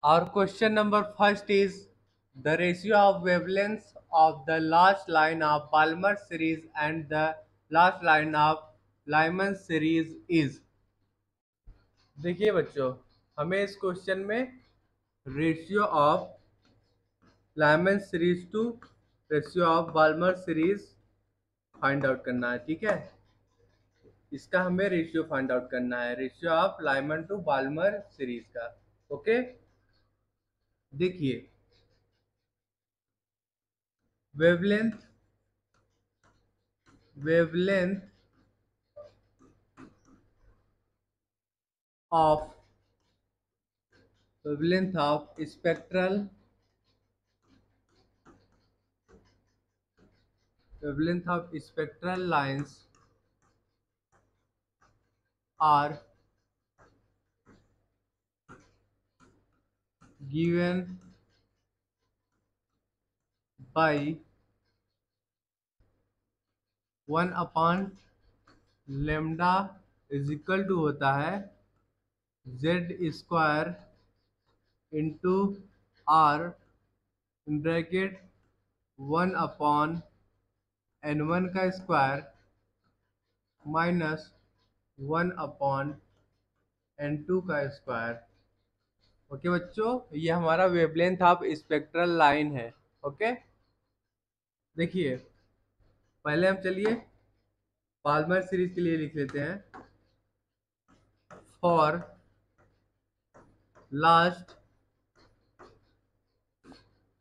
Our question number first is the ratio of wavelengths of the last line of Balmer series and the last line of Lyman series is। देखिए बच्चों, हमें इस question में ratio of Lyman series to ratio of Balmer series find out करना है। ठीक है, इसका हमें रेशियो फाइंड आउट करना है, ratio of Lyman to Balmer series का। ओके, देखिए wavelength wavelength of wavelength of spectral lines are given by 1 upon lambda is equal to होता है z square into r in bracket 1 upon n1 का square minus 1 upon n2 का square. Okay बच्चों, ये हमारा wavelength of spectral line है। Okay, देखिए पहले हम चलिए पाल्मर सीरीज के लिए लिख लेते हैं। For last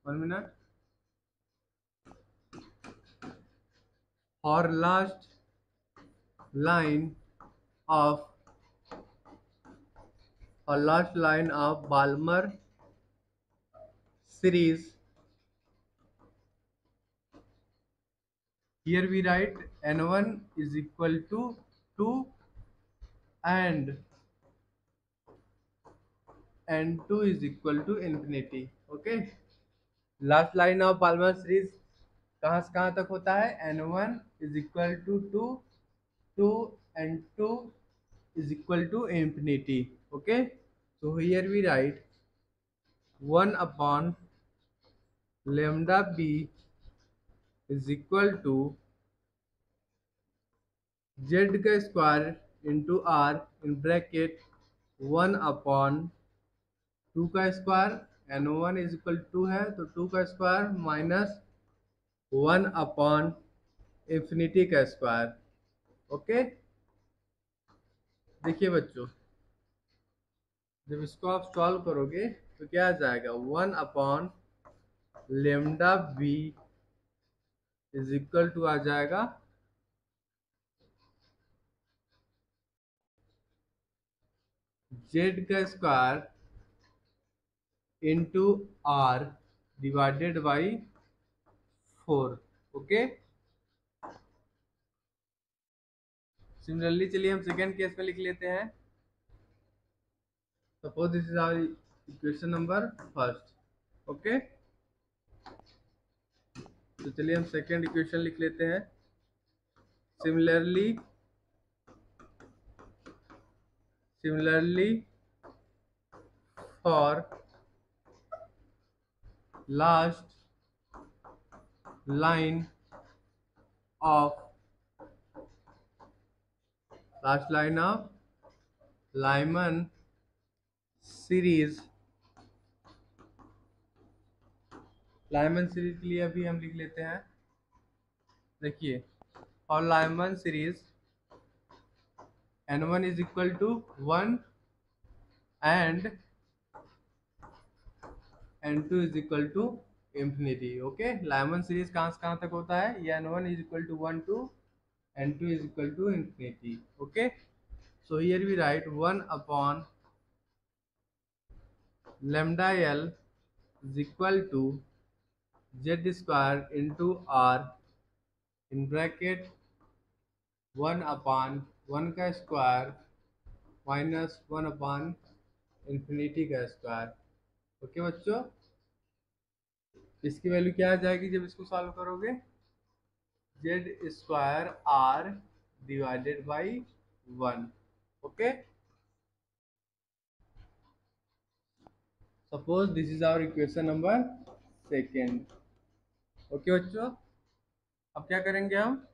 1 minute, for last line of Balmer series, here we write n1 is equal to 2 and n2 is equal to infinity। Okay, last line of Palmer series कहाँ से कहाँ तक होता है, n1 is equal to 2 to n2 is equal to infinity। okay, so here we write 1 upon lambda b is equal to z का square into R in bracket 1 upon 2 का square, n1 is equal 2 है तो 2 का square minus 1 upon infinity का square. Okay, देखिए बच्चों, जब इसको आप सॉल्व करोगे तो क्या आ जाएगा, 1 upon lambda B is equal to आ जाएगा जेड का square into R divided by 4। Okay, similarly चलिए हम सेकेंड केस में लिख लेते हैं। Suppose this is our equation number first. Okay, तो चलिए हम सेकेंड इक्वेशन लिख लेते हैं। Similarly for last line of Lyman series, के लिए अभी हम लिख लेते हैं। देखिए, और Lyman series n1 is equal to 1 and n2 is equal to infinity. Okay, Lyman series कहाँ से कहाँ तक होता है, ये n1 is equal to 1 to n2 is equal to infinity. Okay, so here we write 1 upon lambda l is equal to z square into r in bracket 1 upon 1 का square minus 1 upon infinity का square. Okay बच्चों, इसकी value क्या आ जाएगी जब इसको solve करोगे, Z square R divided by 1। Okay, suppose this is our equation number second. Okay बच्चों, अब क्या करेंगे हम,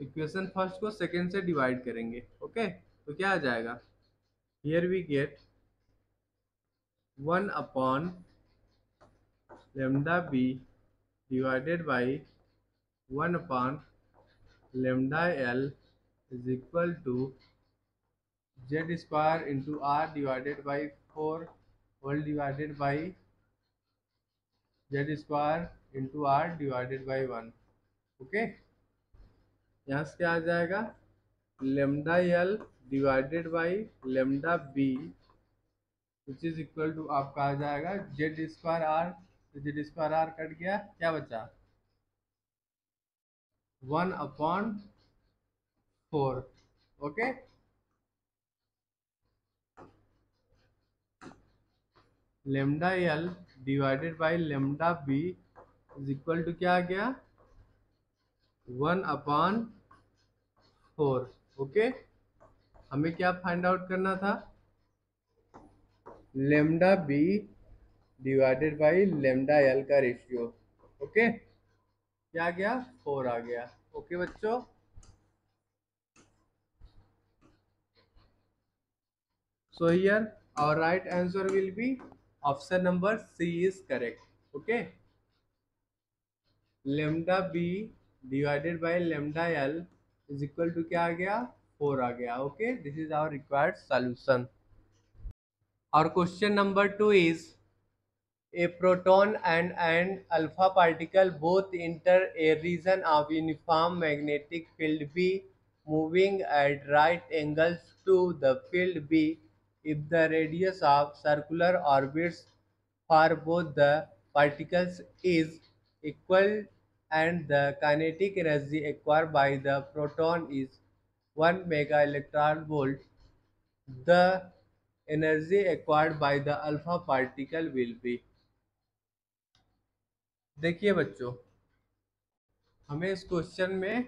इक्वेशन फर्स्ट को सेकेंड से डिवाइड करेंगे। ओके, तो क्या आ जाएगा, here we get 1 upon lambda B divided by 1 upon lambda L is equal to Z square into R divided by 4 whole divided by Z square into R divided by 1। Okay, यहाँ से क्या आ जाएगा, lambda L divided by lambda B which is equal to आपका आ जाएगा Z square R, तो Z square R cut गया, क्या बचा 1/4। Okay, lambda L divided by lambda B is equal to क्या आ गया 1/4। ओके, हमें क्या फाइंड आउट करना था, lambda B divided by lambda L का रेशियो। ओके, क्या आ गया 4 आ गया। ओके बच्चों, so here our right answer will be option number C is correct. Okay, lambda B divided by lambda L is equal to क्या आ गया 4 आ गया। Okay, this is our required solution. और question number 2 is a proton and an alpha particle both enter a region of uniform magnetic field B moving at right angles to the field B if the radius of circular orbits for both the particles is equal and the kinetic energy acquired by the proton is 1 mega electron volt, the energy acquired by the alpha particle will be। देखिए बच्चों, हमें इस question में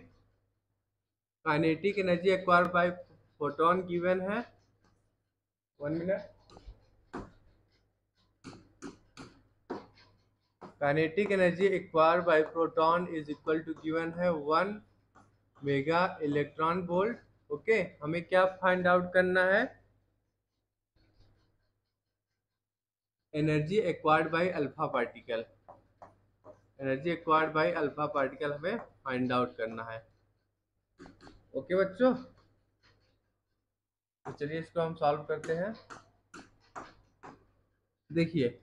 kinetic energy acquired by photon given है। 1 minute, kinetic energy acquired by proton is equal to given है 1 mega electron volt. Okay, हमें क्या find out करना है, energy acquired by alpha particle, energy acquired by alpha particle हमें find out करना है। Okay बच्चों, तो चलिए इसको हम सॉल्व करते हैं। देखिए,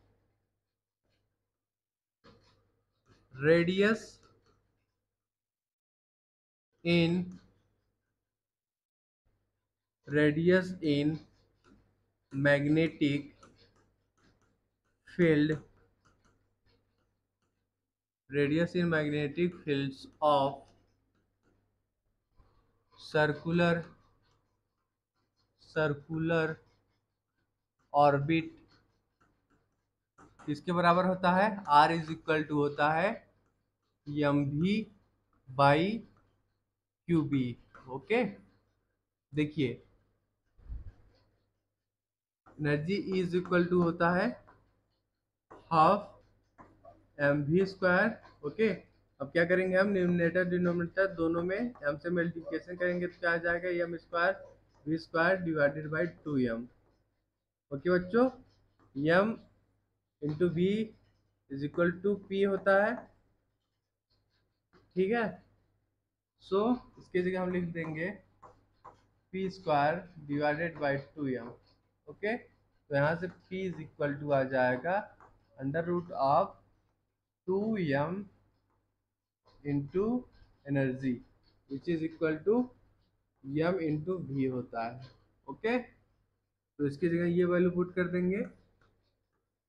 radius in magnetic field, radius in magnetic fields of circular orbit किसके बराबर होता है, r इज इक्वल टू होता है mv/qb। ओके, देखिए एनर्जी इज इक्वल टू होता है हाफ mv²। ओके, अब क्या करेंगे हम, न्यूमरेटर डिनोमिनेटर दोनों में m से मल्टीप्लिकेशन करेंगे तो क्या आ जाएगा m² divided by 2m। Okay बच्चों, m into v is equal to p होता है, ठीक है। सो इसके जगह हम लिख देंगे p² divided by 2m। Okay, तो यहाँ से p इज इक्वल टू आ जाएगा √2m into energy which is equal to m into V होता है। ओके, तो इसकी जगह ये वैल्यू पुट कर देंगे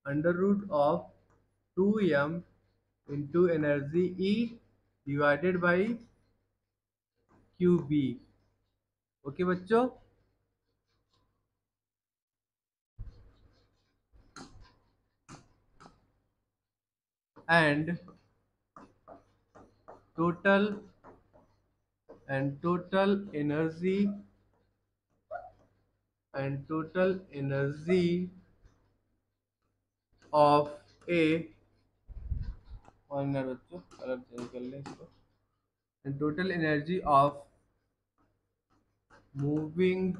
√2m into energy E divided by QB। Okay बच्चों, एंड टोटल एनर्जी ऑफ ए, और बच्चों कलर चेंज कर लें इसको, and total energy of moving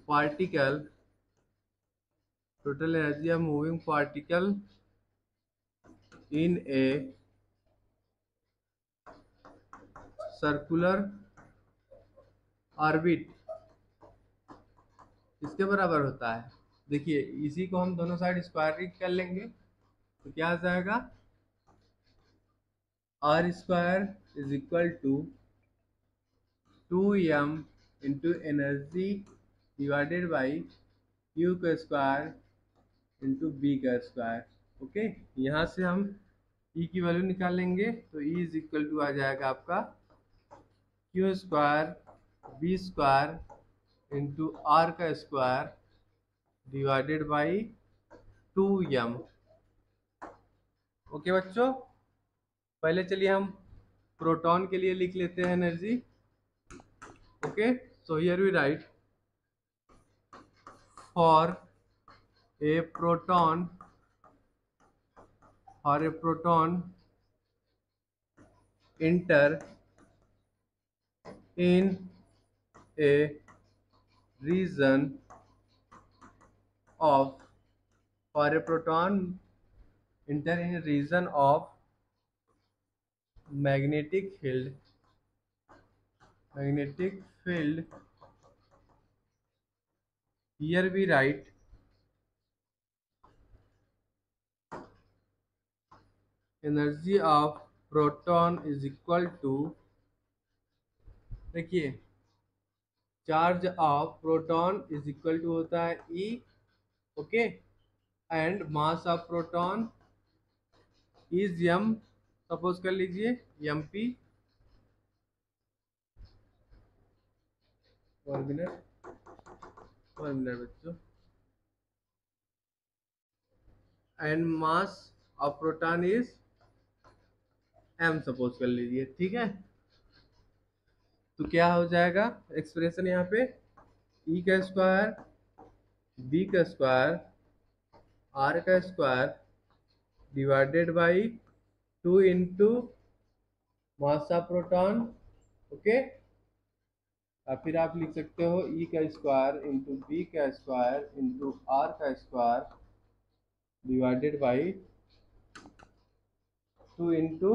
particle, total energy of moving particle in a circular orbit इसके बराबर होता है। देखिए इसी को हम दोनों साइड स्क्वायर कर लेंगे तो क्या आ जाएगा, R square is equal to 2m into energy divided by Q का स्क्वायर इंटू बी का स्क्वायर। ओके, यहाँ से हम ई की वैल्यू निकालेंगे तो ई इज इक्वल टू आ जाएगा आपका Q square B square into R का square divided by 2m। Okay बच्चों, पहले चलिए हम प्रोटॉन के लिए लिख लेते हैं energy. Okay, so here we write for a proton, for a proton enter in a region of, for a proton enter in a region of magnetic field, magnetic field, here we write energy of proton is equal to, देखिए charge of proton is equal to होता है E, okay, and mass of proton is M, suppose कर लीजिए M P, 1 minute, 1 minute बच्चों, and mass of proton is M suppose कर लीजिए, ठीक है। तो क्या हो जाएगा एक्सप्रेशन यहाँ पे, ई का स्क्वायर बी का स्क्वायर आर का square divided by 2 into mass of proton, okay, और फिर आप लिख सकते हो ई का स्क्वायर इंटू बी का स्क्वायर इंटू आर का square divided by 2 into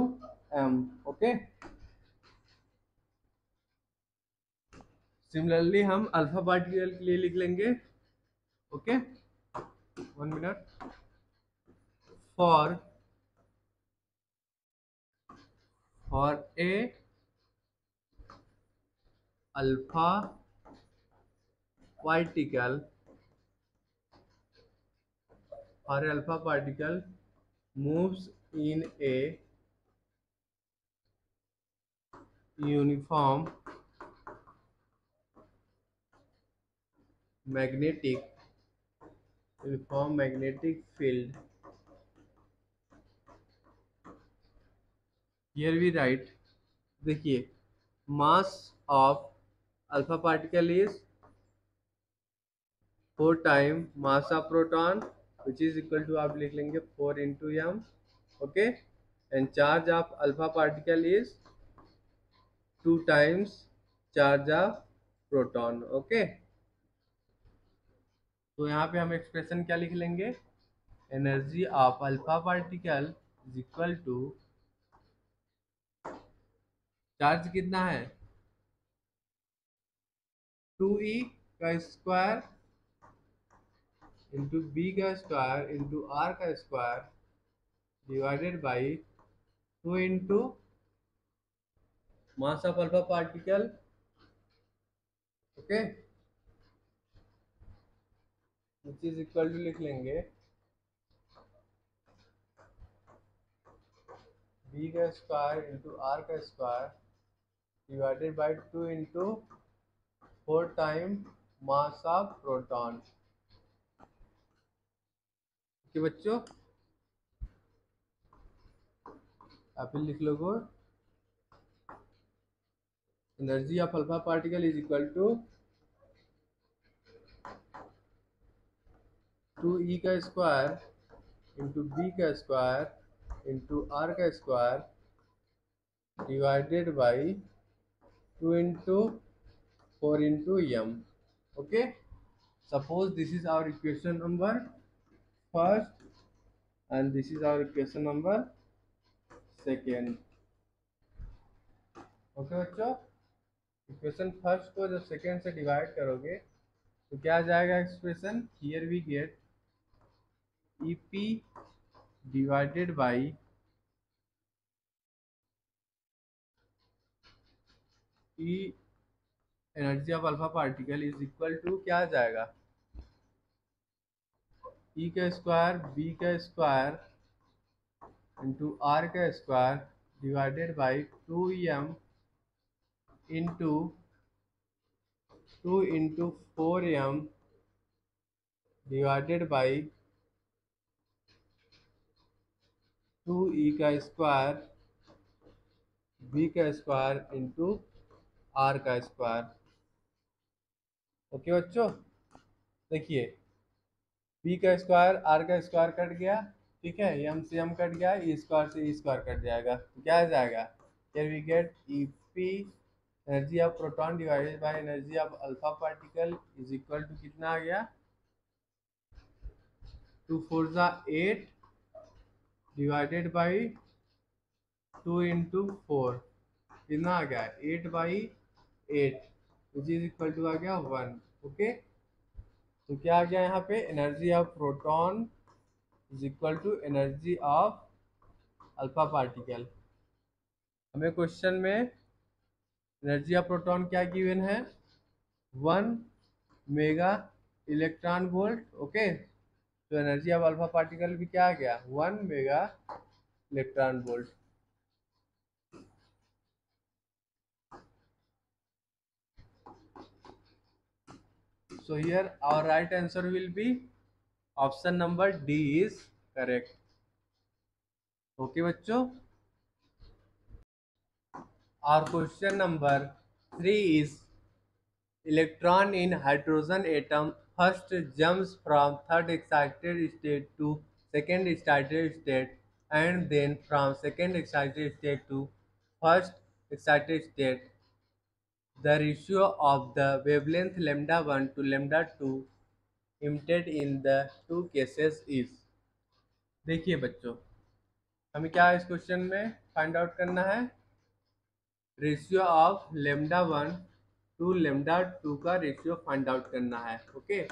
M. Okay, similarly हम अल्फा पार्टिकल के लिए लिख लेंगे। Okay, 1 minute, for a alpha particle, or alpha particle moves in a uniform magnetic, uniform magnetic field, here we write, देखिए mass of alpha particle is 4 time mass of proton which is equal to, आप लिख लेंगे 4 into M, okay, and charge of alpha particle is 2 times charge of proton. Okay, तो यहाँ पे हम expression क्या लिख लेंगे, energy of alpha particle is equal to, charge कितना है 2e का स्क्वायर इंटू बी का स्क्वायर इंटू आर का square divided by 2 into mass of alpha particle, okay, which is equal to लिख लेंगे बी का स्क्वायर इंटू आर का square divided by 2 into 4 time mass of proton. कि बच्चों आप लिख लोगे energy of alpha particle is equal to two E का स्क्वायर इंटू बी का स्क्वायर इंटू आर का square divided by 2 into 4 into m. Okay, suppose this is our equation number first and this is our equation number second. Okay बच्चों, equation first को जब second से divide करोगे तो क्या आ जाएगा expression? Here we get E P divided by E energy of alpha particle is equal to क्या आ जाएगा? ई का स्क्वायर बी का स्क्वायर इंटू आर का square divided by 2m into 2 into 4m divided by 2e का square b का square into R का square. Okay बच्चों, देखिए b का स्क्वायर आर का स्क्वायर कट गया, ठीक है, m से m कट गया, ई स्क्वायर से ई स्क्वायर कट जाएगा, तो क्या आ जाएगा? Here we get E P energy of proton divided by energy of alpha particle is equal to कितना आ गया? 2 4 जा 8 डिवाइडेड बाई 2 इंटू 4 कितना आ गया? 8/8 विच इज इक्वल टू आ गया 1। ओके, तो क्या आ गया यहाँ पे? Energy of proton is equal to energy of alpha particle. हमें क्वेश्चन में एनर्जी ऑफ प्रोटॉन क्या गिवन है? 1 मेगा इलेक्ट्रॉन वोल्ट। ओके, तो एनर्जी ऑफ अल्फा पार्टिकल भी क्या आ गया? 1 mega electron volt. So here our right answer will be option number D is correct. Okay बच्चों, our question number 3 is electron in hydrogen atom first jumps from third excited state to second excited state and then from second excited state to first excited state. The ratio of the wavelength lambda 1 to lambda 2 emitted in the two cases is। देखिए बच्चों, हमें क्या इस question में find out करना है? Ratio of lambda 1 to lambda 2 का ratio find out करना है। ओके,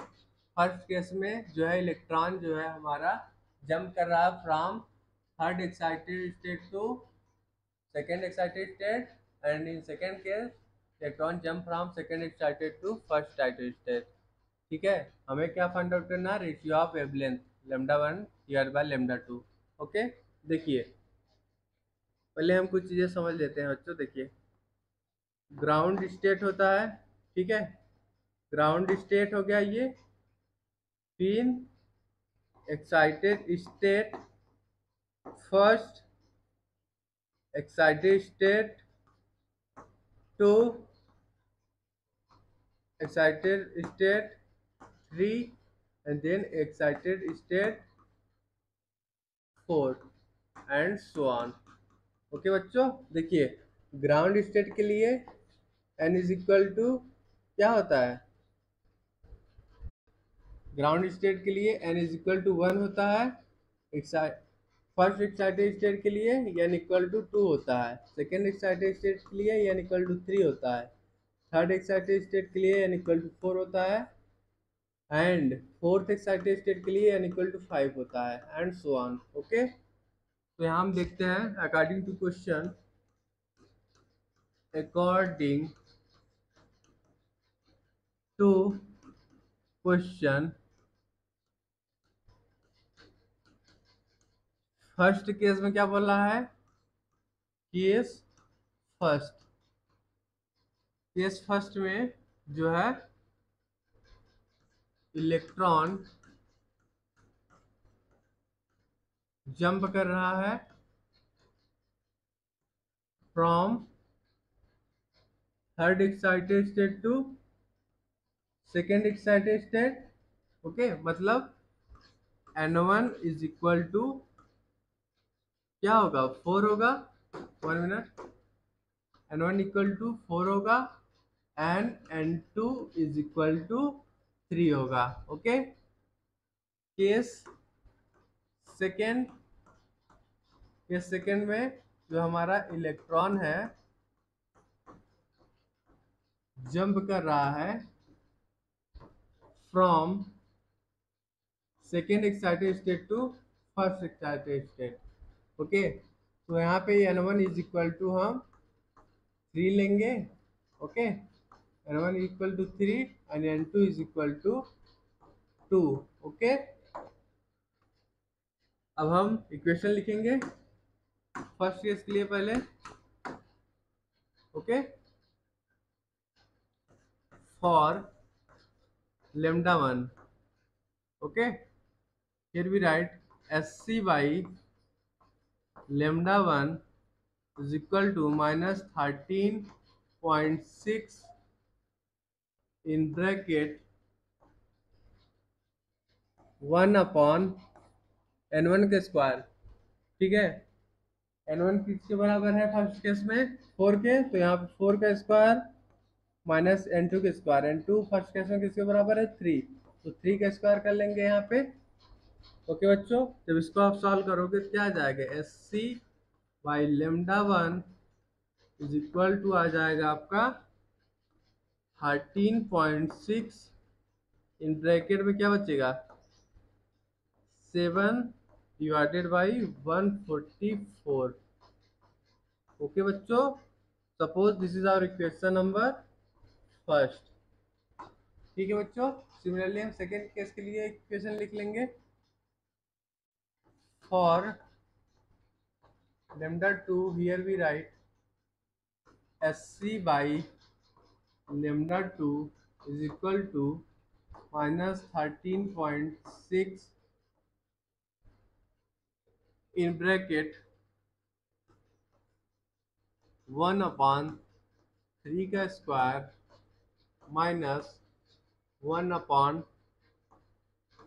फर्स्ट केस में जो है इलेक्ट्रॉन जो है हमारा जंप कर रहा है from third excited state to second excited state and in second case electron jump from second excited to first excited state. ठीक है, हमें क्या फाइंड आउट करना है? Ratio of wavelength lambda 1 divided by lambda 2। Okay, देखिए पहले हम कुछ चीज़ें समझ लेते हैं बच्चों। देखिए ग्राउंड स्टेट होता है, ठीक है, ग्राउंड स्टेट हो गया ये, फिर excited state, first excited state to excited state 3 and then excited state 4 and so on। Okay बच्चों, देखिए ग्राउंड स्टेट के लिए n इज इक्वल टू क्या होता है? ग्राउंड स्टेट के लिए n इज इक्वल टू 1 होता है, फर्स्ट एक्साइटेड स्टेट के लिए n इक्वल टू 2 होता है, सेकेंड एक्साइटेड स्टेट के लिए n इक्वल टू 3 होता है, थर्ड एक्साइटेड स्टेट के लिए n इक्वल टू 4 होता है एंड फोर्थ एक्साइटेड स्टेट के लिए n इक्वल टू 5 होता है एंड सो ऑन। ओके, तो यहाँ हम देखते हैं according to question, according to question first case में क्या बोल रहा है? केस फर्स्ट, केस फर्स्ट में जो है इलेक्ट्रॉन जंप कर रहा है from third excited state to second excited state. Okay, मतलब n1 इज इक्वल टू क्या होगा, 4 होगा। 1 मिनट। n1 इक्वल टू 4 होगा and n2 is equal to 3 होगा। Okay. Case second, case second में जो हमारा इलेक्ट्रॉन है जंप कर रहा है from second excited state to first excited state. Okay. तो यहाँ पे n1 इज इक्वल टू हम 3 लेंगे। Okay. n1 equal to 3 and n2 is equal to 2। Okay. अब हम इक्वेशन लिखेंगे फर्स्ट केस के लिए पहले। Okay. For λ1, okay, here we write Sc by λ1 is equal to minus 13.6 in bracket 1 upon n1 के square. ठीक है। n1 किसके बराबर है फर्स्ट केस में, 4 के, तो यहाँ पे 4 का स्क्वायर माइनस n2 के स्क्वायर। n2 फर्स्ट केस में किसके बराबर है, 3, तो 3 का स्क्वायर कर लेंगे यहाँ पे। ओके बच्चों, जब इसको आप सॉल्व करोगे तो क्या आ जाएगा, Sc by λ1 is equal to आ जाएगा आपका 13.6 इन ब्रैकेट में क्या बचेगा 7 डिवाइडेड बाई 144। ओके बच्चों, suppose this is our equation number first. ठीक है बच्चों, सिमिलरली हम सेकेंड केस के लिए इक्वेशन लिख लेंगे। For λ2 here we write Sc by λ2 is equal to minus 13.6 in bracket 1 upon 3 का स्क्वायर माइनस 1 अपॉन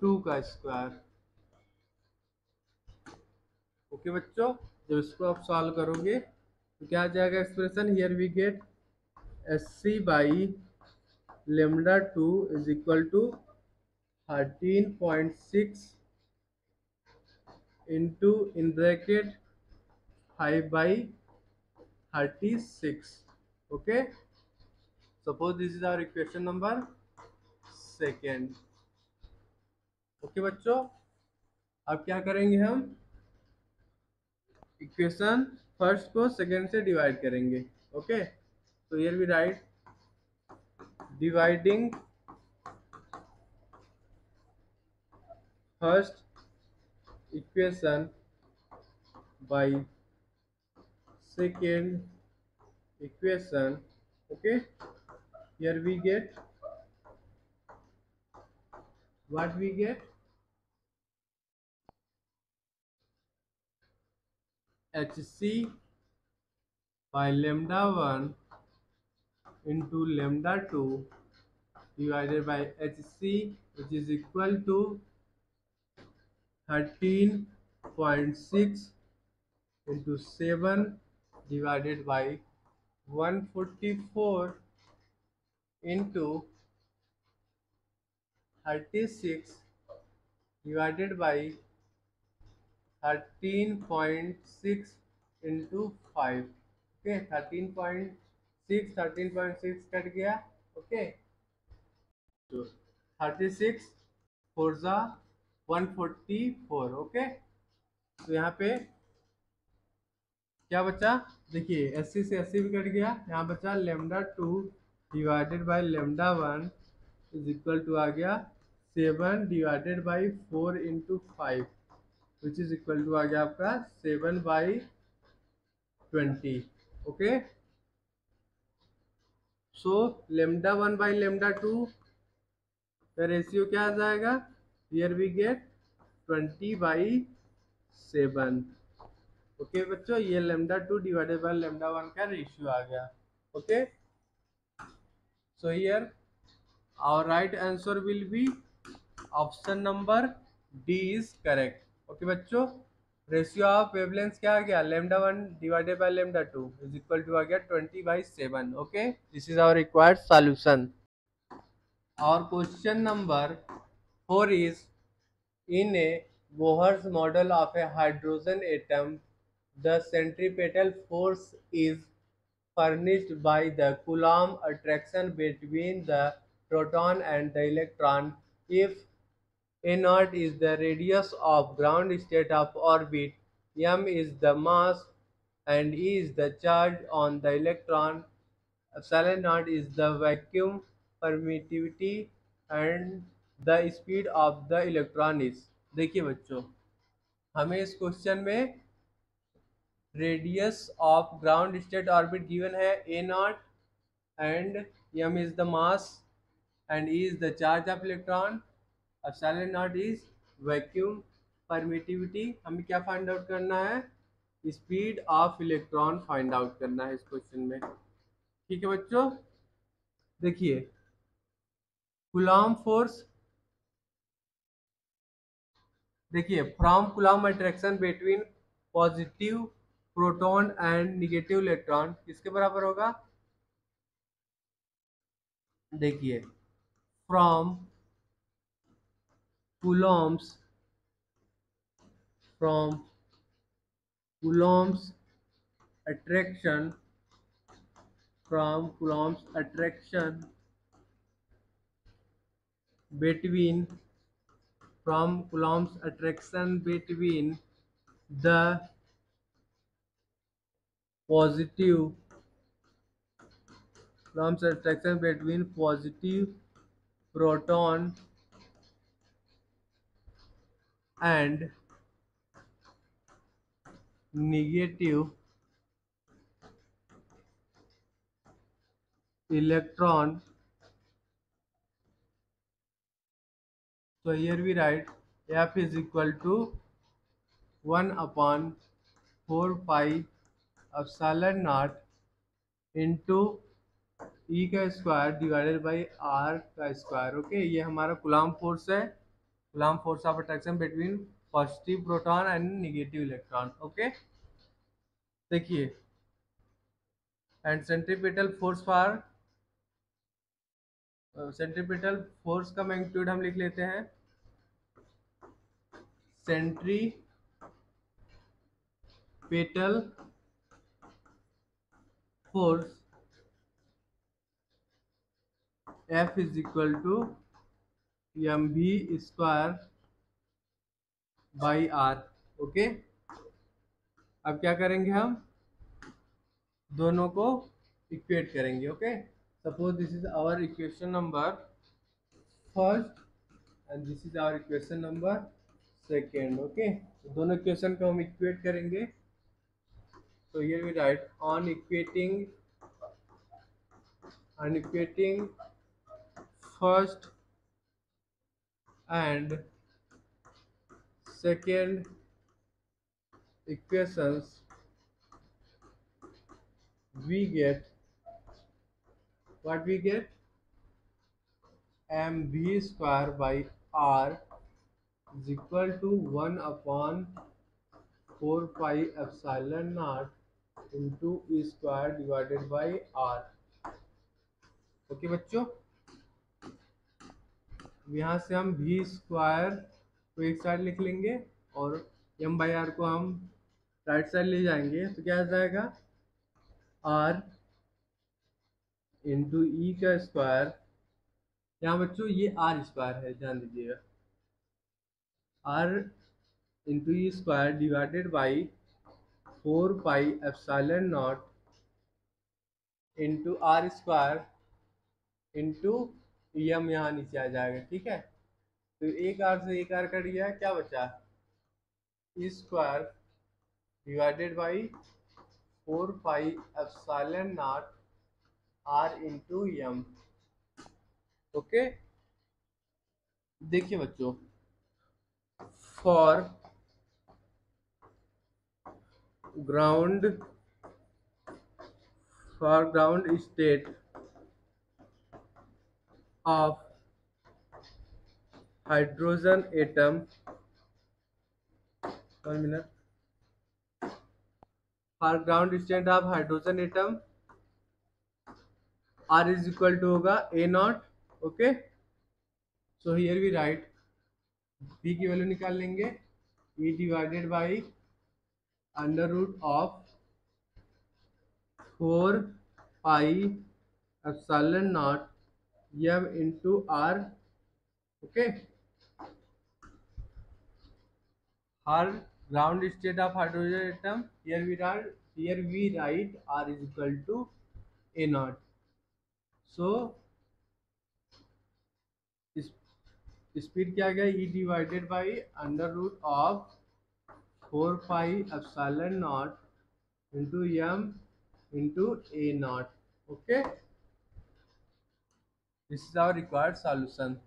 2 का स्क्वायर। ओके बच्चों, जब इसको आप सॉल्व करोगे तो क्या आ जाएगा expression, here we get Sc by λ2 is equal to 13.6 into in bracket 5 by 36। Okay, suppose this is our equation number second. Okay बच्चों, अब क्या करेंगे हम, इक्वेशन फर्स्ट को सेकेंड से डिवाइड करेंगे। ओके, तो here we write dividing first equation by second equation। okay, here we get what we get, Hc by λ1 into λ2 divided by Hc, which is equal to 13.6 into 7 divided by 144 into 36 divided by 13.6 into 5। Okay, 13.6 cut गया। Okay, तो 36 four ज़ा 144। Okay, तो यहाँ पे क्या बचा, देखिए 80 से 80 भी कट गया, यहाँ बचा λ2 divided by λ1 is equal to आ गया 7 divided by 4 into 5 which is equal to आ गया आपका 7/20। ओके, सो λ1 बाई λ2 का रेशियो क्या आ जाएगा, हियर वी गेट 20/7। ओके बच्चों, ये λ2 डिवाइडेड बाई λ1 का रेशियो आ गया। Okay, so here our right answer will be option number D is correct. Okay बच्चों, रेशियो ऑफ वेवलेंथ क्या आ गया, λ1 divided by λ2 is equal to आ गया 20/7। Okay, this is our required solution. और question number 4 is in a Bohr's model of a hydrogen atom, the centripetal force is furnished by the Coulomb attraction between the proton and the electron. If a naught is the radius of ground state of orbit, m is the mass, and E is the charge on the electron, epsilon naught is the vacuum permittivity, and the speed of the electron is। देखिए बच्चों, हमें इस question में radius of ground state orbit given है a naught, and m is the mass, and E is the charge of electron, epsilon naught is vacuum permittivity। हमें क्या find out करना है, speed of electron find out करना है इस question में। ठीक है बच्चों, देखिए कूलॉम फोर्स, देखिए from Coulomb attraction between positive proton and negative electron किसके बराबर होगा, देखिए from Coulomb's from Coulomb's attraction from Coulomb's attraction between from Coulomb's attraction between the positive Coulomb's attraction between positive proton and negative electron। So here we write F is equal to 1 upon 4 pi epsilon naught into E का square divided by R का square. Okay, ये हमारा Coulomb force है, Coulomb force of attraction between positive proton and negative electron. Okay, देखिए and centripetal force for centripetal force का magnitude हम लिख लेते हैं, centripetal force F is equal to M V square by R. Okay, अब क्या करेंगे, हम दोनों को इक्वेट करेंगे। Okay, suppose this is our equation number first and this is our equation number second. Okay, दोनों इक्वेशन को हम इक्वेट करेंगे। तो here we write on equating first and second equations, we get what we get, mv square by r is equal to 1 upon 4 pi epsilon naught into e square divided by r। Okay बच्चों, यहाँ से हम v square को एक side लिख लेंगे और m by are को हम राइट साइड ले जाएंगे, तो क्या आ जाएगा r इंटू ई का स्क्वायर। यहाँ बच्चों ये आर स्क्वायर है, ध्यान दीजिएगा, r into E square divided by 4 pi epsilon naught into R square into M, यहाँ नीचे आ जाएगा। ठीक है, तो एक आर से एक आर कट गया, क्या बचा, E square divided by 4 pi epsilon naught R into M. Okay, देखिए बच्चों, for ground state of hydrogen atom 1 minute. For ground state of hydrogen atom, R is equal to होगा A naught. Okay. So here we write V की value निकाल लेंगे, E divided by under root of 4 pi epsilon naught m into r. Okay. Her ground state of hydrogen atom, here we write r is equal to a naught. So speed क्या गया, E divided by under root of 4 pi epsilon naught into m into a naught. Okay, this is our required solution.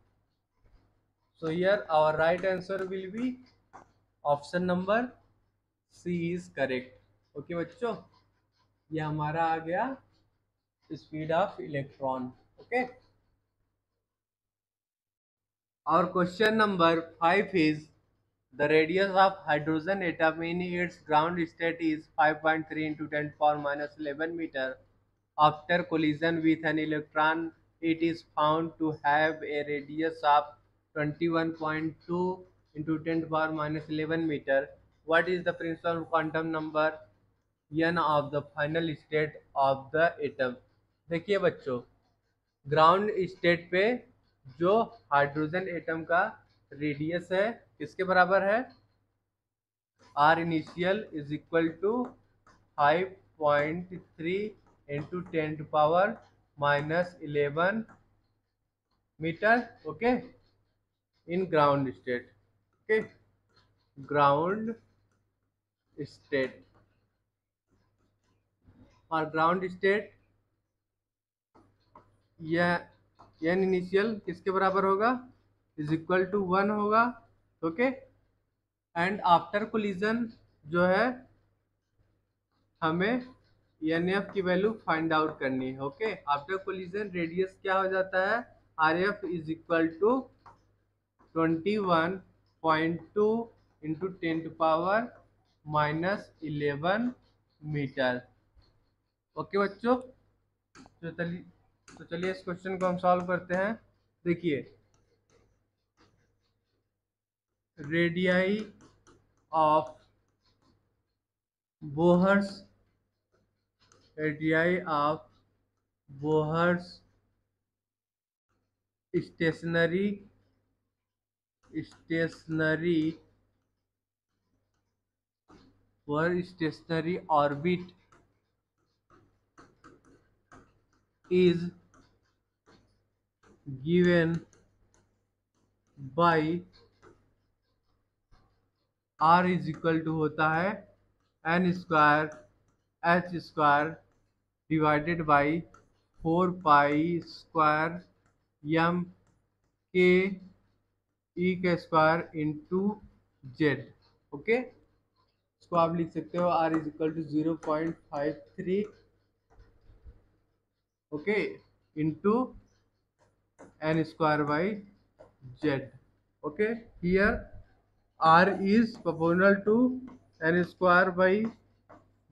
So here our right answer will be option number C is correct. Okay बच्चों, ये हमारा आ गया speed of electron. Okay, our question number 5 is the radius of hydrogen atom in its ground state is 5.3 into 10 to power minus 11 meter. After collision with an electron, it is found to have a radius of 21.2 into 10 to power minus 11 meter. What is the principal quantum number n of the final state of the atom? देखिए बच्चों, ground state पे जो hydrogen atom का radius है किसके बराबर है, R initial is equal to 5.3 into 10 to power minus 11 metre. Okay, in ground state. Okay, ground state और ग्राउंड स्टेट यह एन इनिशियल किसके बराबर होगा, इज इक्वल टू 1 होगा. ओके, एंड आफ्टर कोलिजन जो है हमें एन एफ की वैल्यू फाइंड आउट करनी है. ओके, आफ्टर कोलिजन रेडियस क्या हो जाता है, R F is equal to 21.2 into 10 to power minus 11 metre. Okay बच्चों, तो चलिए इस क्वेश्चन को हम सॉल्व करते हैं. देखिए, radii of Bohr's stationery orbit is given by r is equal to होता है n square h square divided by 4 pi square m के e का स्क्वायर इंटू जेड. ओके, इसको आप लिख सकते हो r is equal to 0.53 okay into n square by z. Okay, here r is proportional to n square by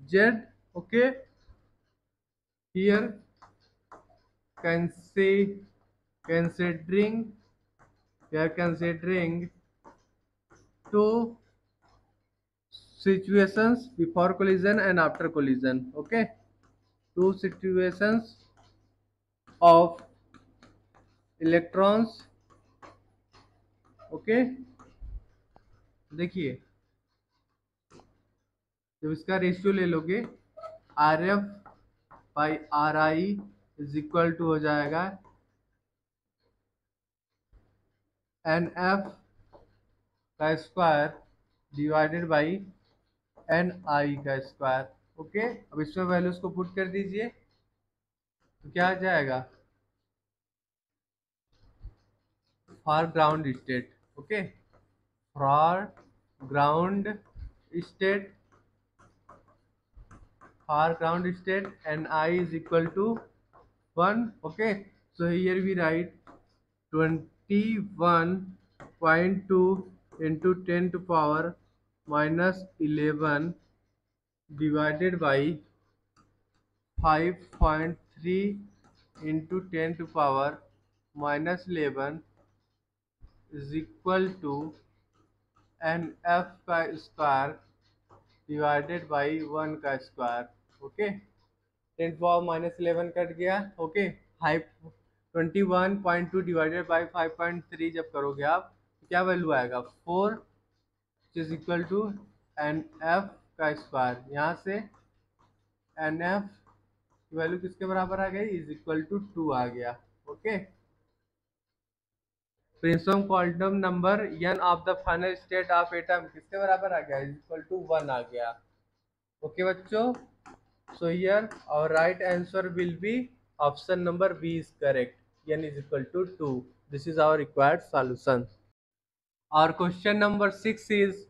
z. Okay, here considering two situations before collision and after collision. Okay, two situations of electrons. Okay, देखिए जब इसका ratio ले लोगे R F by R I is equal to हो जाएगा N F का square divided by N I का square. Okay, अब इसमें वैल्यूज को पुट कर दीजिए तो क्या आ जाएगा, for ground state. Okay, for ground state and I is equal to 1. Okay, so here we write 21.2 into 10 to power -11 divided by 5.3 into 10 to power -11 is equal to N F का square divided by 1 का square. Okay, 10 to the power -11 cut गया। Okay, 21.2 divided by 5.3 जब करोगे आप तो क्या value आएगा 4 is equal to N F का स्क्वायर। यहाँ से एन एफ की वैल्यू किसके बराबर आ गई, इज इक्वल टू 2 आ गया। Okay, principal quantum number N of the final state of atom किसके बराबर आ गया, इज इक्वल टू 1 आ गया। ओके बच्चों, so here our right answer will be option number B is correct, n is equal to 2. This is our required solution. Our question number 6 is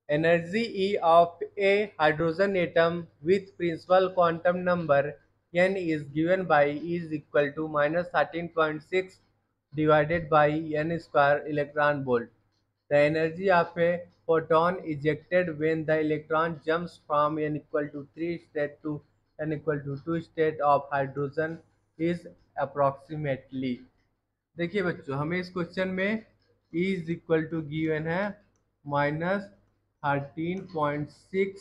energy E of a hydrogen atom with principal quantum number n is given by E is equal to -13.6 divided by n square electron volt. The energy of a photon ejected when the electron jumps from n equal to 3 state to n equal to 2 state of hydrogen is approximately। देखिए बच्चों, हमें इस question में E is equal to given है -13.6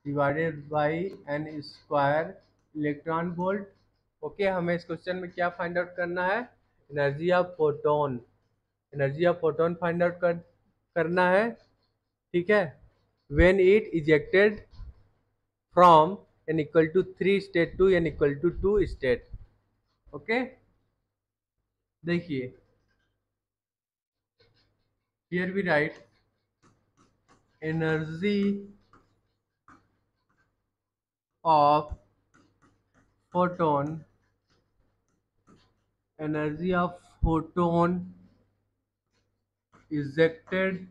divided by N square electron volt. Okay, हमें इस question में क्या फाइंड आउट करना है, energy of photon. Energy of photon find out करना है। ठीक है, when it ejected from n equal to 3 state to n equal to 2 state. Okay, देखिए here we write energy of photon, energy of photon ejected,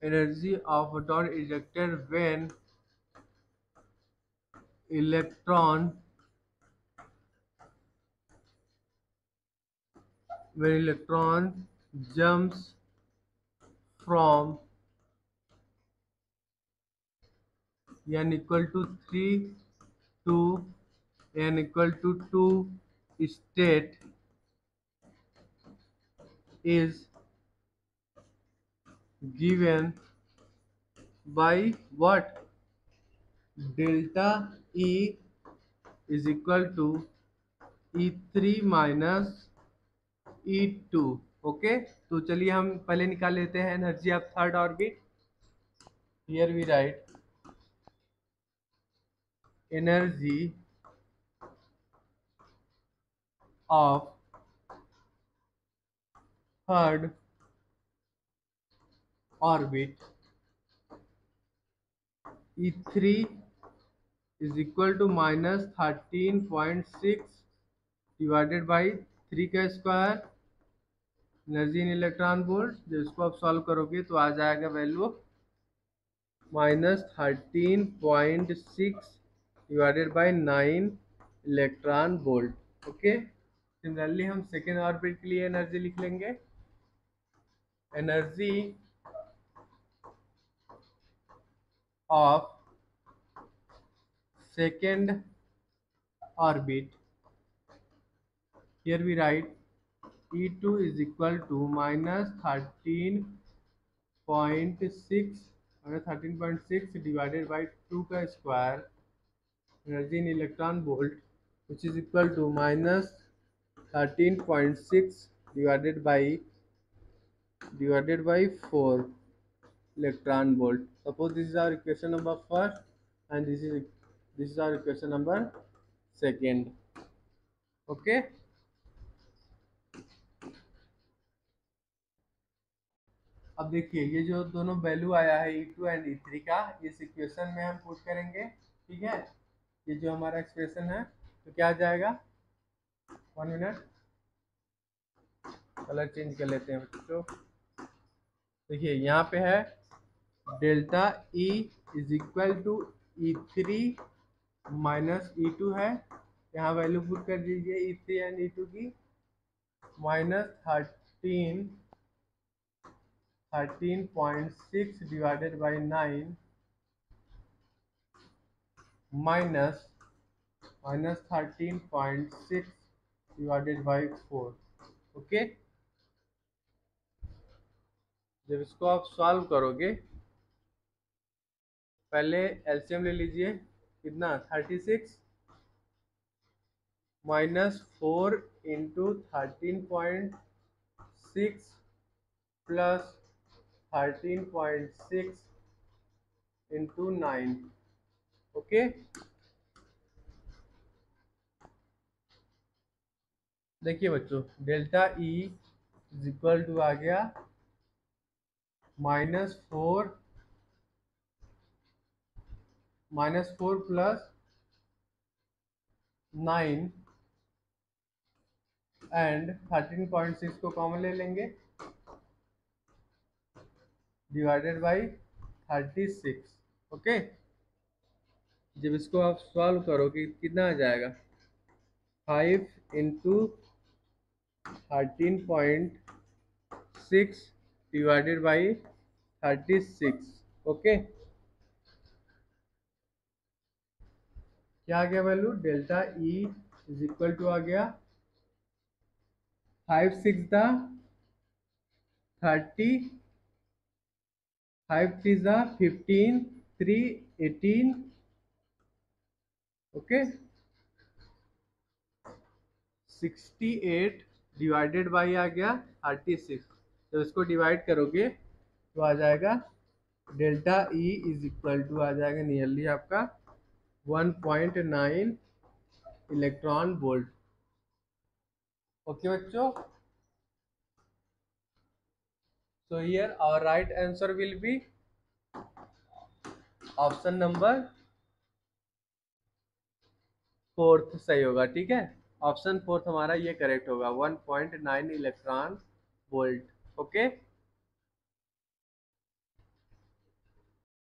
energy of photon ejected electron when electron jumps from n equal to 3 to n equal to 2 state is given by what, delta E is equal to E3 minus E2। Okay, तो चलिए हम पहले निकाल लेते हैं energy of third orbit. Here we write energy of third orbit E3 is equal to -13.6 divided by 3 का square energy in electron volt. जो इसको आप सॉल्व करोगे तो आ जाएगा value -13.6 divided by 9 electron volt. Okay, similarly हम सेकेंड ऑर्बिट के लिए एनर्जी लिख लेंगे। Energy of second orbit, here we write E2 is equal to -13.6 divided by 2 का square energy in electron volt which is equal to -13.6 divided by 4 electron volt। Suppose this is our equation number first and this is our equation number second। Okay, अब देखिए ये जो दोनों value आया है E2 and E3 का, इस equation में हम पुट करेंगे। ठीक है, ये जो हमारा एक्सप्रेशन है तो क्या आ जाएगा, 1 मिनट कलर चेंज कर लेते हैं बच्चों। देखिए यहाँ पे है delta E is equal to E3 minus E2 है, यहाँ वैल्यू पुट कर दीजिए E3 एंड E2 की, -13.6 13.6 divided by 9 minus 13.6 divided by 4। Okay, जब इसको आप सॉल्व करोगे, पहले एलसीएम ले लीजिए। कितना? 36 minus 4 into 13.6 plus 13.6 into 9। Okay, देखिए बच्चों, delta E is equal to आ गया -4 प्लस 9 एंड 13.6 को कॉमन ले लेंगे, डिवाइडेड बाई 36। ओके, जब इसको आप सॉल्व करोगे कितना आ जाएगा? 5 इंटू 13.6 डिवाइडेड बाई 36। ओके, क्या आ गया value? Delta E is equal to आ गया 5 6 दा 30, 5 3 दा 15, 3 18। ओके, 68 डिवाइडेड बाई आ गया 36। तो इसको डिवाइड करोगे तो आ जाएगा delta E is equal to आ जाएगा नियरली आपका 1.9 इलेक्ट्रॉन वोल्ट। ओके बच्चों, so here our right answer will be option number 4 सही होगा। ठीक है, ऑप्शन 4 हमारा ये करेक्ट होगा, 1.9 इलेक्ट्रॉन वोल्ट। ओके।